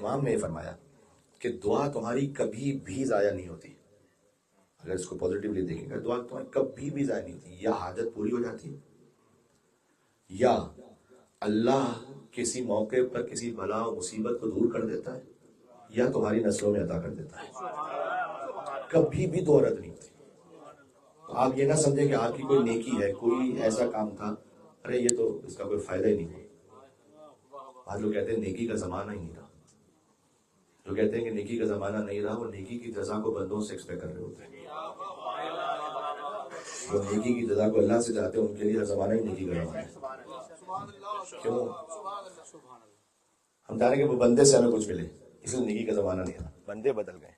امام نے یہ فرمایا کہ دعا تمہاری کبھی بھی ضائع نہیں ہوتی. اگر اس کو پازیٹیولی دیکھیں گے دعا تمہاری کبھی بھی ضائع نہیں ہوتی. یا حاجت پوری ہو جاتی ہے، یا اللہ کسی موقع پر کسی بلا و مصیبت کو دور کر دیتا ہے، یا تمہاری نسلوں میں عطا کر دیتا ہے. کبھی بھی دعا رد نہیں ہوتی. آپ یہ نہ سمجھیں کہ آپ کی کوئی نیکی ہے، کوئی ایسا کام تھا، ارے یہ تو اس کا کوئی فائدہ ہی نہیں ہوا. آج لوگ کہتے ہیں نیکی کا زمانہ ہی نہیں رہا. جو کہتے ہیں کہ نیکی کا زمانہ نہیں رہا، وہ نیکی کی جزا کو بندوں سے ایکسپیکٹ کر رہے ہوتے ہیں. جو نیکی کی جزا کو اللہ سے چاہتے ہیں ان کے لیے ہر زمانہ ہی نیکی کا زمانہ ہے. کیوں؟ ہم جانیں کہ وہ بندے سے ہمیں کچھ ملے، اس لیے نیکی کا زمانہ نہیں رہا. بندے بدل گئے.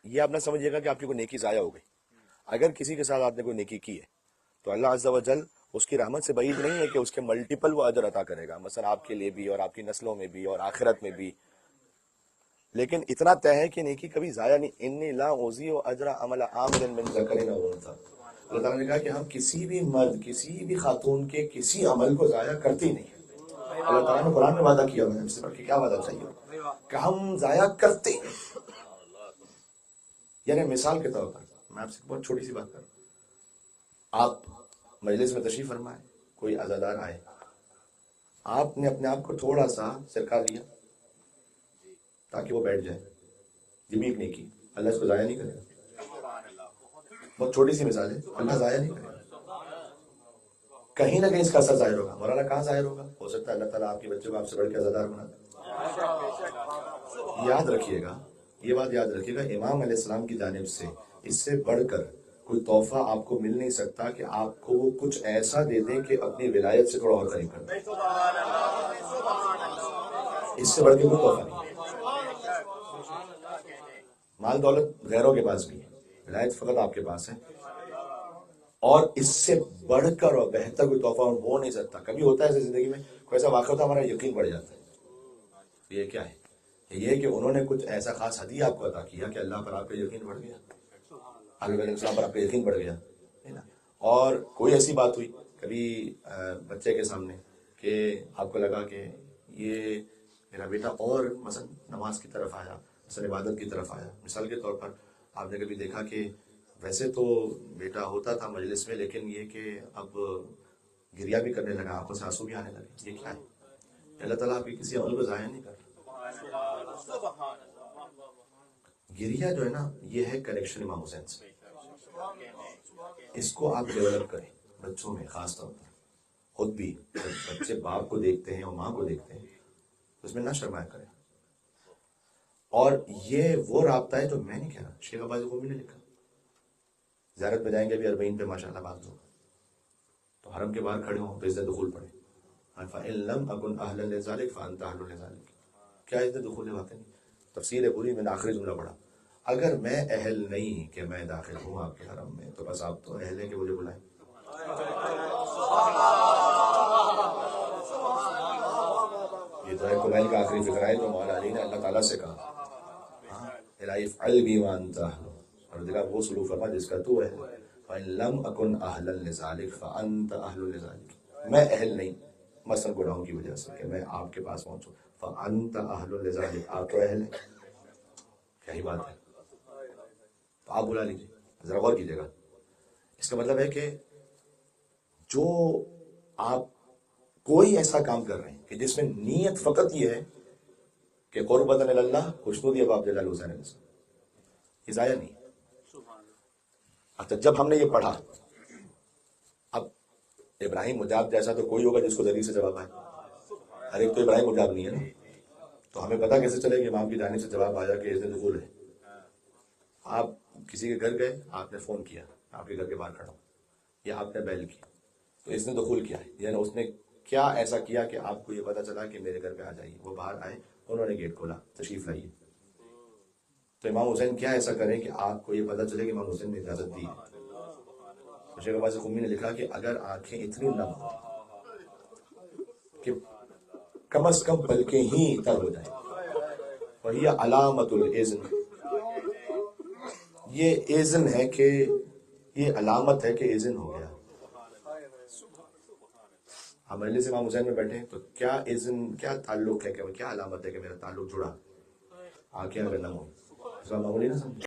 یہ آپ نہ سمجھیے گا کہ آپ کی کوئی نیکی ضائع ہو گئی. اگر کسی کے ساتھ آپ نے کوئی نیکی کی ہے تو اللہ عز و جل اس کی رحمت سے بعید نہیں ہے کہ اس کے ملٹیپل وہ اجر عطا کرے گا، مثلا آپ کے لیے بھی اور آپ کی نسلوں میں بھی اور آخرت میں بھی. لیکن اتنا طے ہے کہ نیکی کبھی ضائع نہیں. انی لا اضیع اجر عمل عامل من ذکر او انثی. اللہ تعالیٰ نے کہا کہ ہم کسی بھی مرد، کسی بھی خاتون کے کسی عمل کو ضائع کرتے ہی نہیں. اللہ تعالیٰ نے قرآن میں وعدہ کیا ہوا ہے، اس سے بڑھ کے کیا وعدہ چاہیے کہ ہم ضائع کرتے ہی نہیں. یعنی مثال کے طور پر میں آپ سے بہت چھوٹی سی بات کروں. آپ مجلس میں تشریف فرمائے، کوئی عزادار آئے، آپ نے اپنے آپ کو تھوڑا سا سرکا لیا تاکہ وہ بیٹھ جائے. یہ بھی ایک نیکی. اللہ اس کو ضائع نہیں کرے گا. بہت چھوٹی سی مثال ہے، اللہ ضائع نہیں کرے گا. کہیں نہ کہیں اس کا اثر ظاہر ہوگا. مولانا کہاں ظاہر ہوگا؟ ہو سکتا ہے اللہ تعالیٰ آپ کے بچے کو آپ سے بڑھ کے عزادار بنا دے. یاد رکھیے گا، یہ بات یاد رکھیے گا، امام علیہ السلام کی جانب سے اس سے بڑھ کر کوئی تحفہ آپ کو مل نہیں سکتا کہ آپ کو وہ کچھ ایسا دے دیں کہ اپنی ولایت سے تھوڑا اور قریب کر دیں. اس سے بڑھ کے کوئی تحفہ نہیں. مال دولت غیروں کے پاس بھی ہے، ولایت فقط آپ کے پاس ہے. اور اس سے بڑھ کر اور بہتر کوئی تحفہ ہو نہیں سکتا. کبھی ہوتا ہے ایسے زندگی میں کوئی ایسا واقعہ ہوتا ہے ہمارا یقین بڑھ جاتا ہے. یہ کیا ہے؟ یہ ہے کہ انہوں نے کچھ ایسا خاص ہدیہ آپ کو عطا کیا کہ اللہ پر آپ کا یقین بڑھ گیا، علیہ السلام پر آپ کا یقین بڑھ گیا. اور کوئی ایسی بات ہوئی کبھی بچے کے سامنے کہ آپ کو لگا کہ یہ میرا بیٹا اور مثلا نماز کی طرف آیا، مثلا عبادت کی طرف آیا. مثال کے طور پر آپ نے کبھی دیکھا کہ ویسے تو بیٹا ہوتا تھا مجلس میں، لیکن یہ کہ اب گریا بھی کرنے لگا، آنکھوں سے آنسو بھی آنے لگے. یہ کیا ہے؟ اللہ تعالیٰ آپ کی کسی عمل کو ضائع نہیں کر رہا. گریا جو ہے نا، یہ ہے کنیکشن امام حسین سے. اس کو آپ ڈیولپ کریں بچوں میں، خاص طور پر خود بھی. بچے باپ کو دیکھتے ہیں اور ماں کو دیکھتے ہیں، اس میں نہ شرمایا کریں. اور یہ وہ رابطہ ہے جو میں نہیں کہہ رہا، شیخ عباس قومی نے لکھا. زیارت پہ جائیں گے ابھی 40 پہ ماشاء اللہ بعض لوگ تو حرم کے باہر کھڑے ہوں تو عزت دخول پڑے. فَإِن لَمْ أَكُنْ أَهْلًا لِذَلِكَ فَأَنْتَ أَهْلٌ لِذَلِكَ. کیا عزت دخول ہے؟ واقعی نہیں. تفسیر ہے پوری، میں نے آخری جملہ پڑھا. اگر میں اہل نہیں کہ میں داخل ہوں آپ کے حرم میں تو بس آپ تو اہل ہیں کہ مجھے بلائیں. یہ تو ہے کمیل کا آخری فکر ہے جو مولا علی نے اللہ تعالیٰ سے کہا، الہی افعل بی وانت اہل، اور دیکھا وہ سلوک فرما جس کا تو اہل. فَإِن لَمْ أَكُنْ أَهْلًا لِذَلِكَ فَأَنْتَ أَهْلٌ لِذَلِكَ. میں اہل نہیں مثلا گناہوں کی وجہ سے کہ میں آپ کے پاس پہنچوں. فَأَنْتَ أَهْلٌ لِذَلِكَ. آپ تو اہل ہیں. کیا ہی بات ہے. تو آپ بلا لیجیے. ذرا غور کیجیے گا. اس کا مطلب ہے کہ جو آپ کوئی ایسا کام کر رہے ہیں کہ جس میں نیت فقط یہ ہے کہ قربۃ اللہ، خوشنودی باب جلال حسین علیہ السلام، یہ ضائع نہیں. اچھا جب ہم نے یہ پڑھا، اب ابراہیم مجاب جیسا تو کوئی ہوگا جس کو ذریعے سے جواب آئے. ہر ایک تو ابراہیم مجاب نہیں ہے نا. تو ہمیں پتہ کیسے چلے کہ امام کی جانب سے جواب آیا کہ اس نے دخول ہے؟ آپ کسی کے گھر گئے، آپ نے فون کیا، آپ کے گھر کے باہر کھڑا ہوں، یا آپ نے بیل کی، تو اس نے دخول کیا ہے. یعنی اس نے کیا ایسا کیا کہ آپ کو یہ پتہ چلا کہ میرے گھر پہ آ جائیے. وہ باہر آئے، انہوں نے گیٹ کھولا، تشریف لائیے. تو امام حسین کیا ایسا کریں کہ آپ کو یہ پتہ چلے کہ امام حسین نے اجازت دی ہے. شیخ عباس قومی نے لکھا کہ اگر آنکھیں اتنی نم ہوں کہ کم از کم پلکیں ہی تر ہو جائیں، وہی علامت الاذن. یہ اذن ہے کہ یہ علامت ہے کہ اذن ہو گیا. ہم مجلس امام حسین میں بیٹھے تو کیا اذن، کیا تعلق ہے کہ کیا علامت ہے کہ میرا تعلق جڑا. آنکھیں اگر نم ہو. السلام علیکم.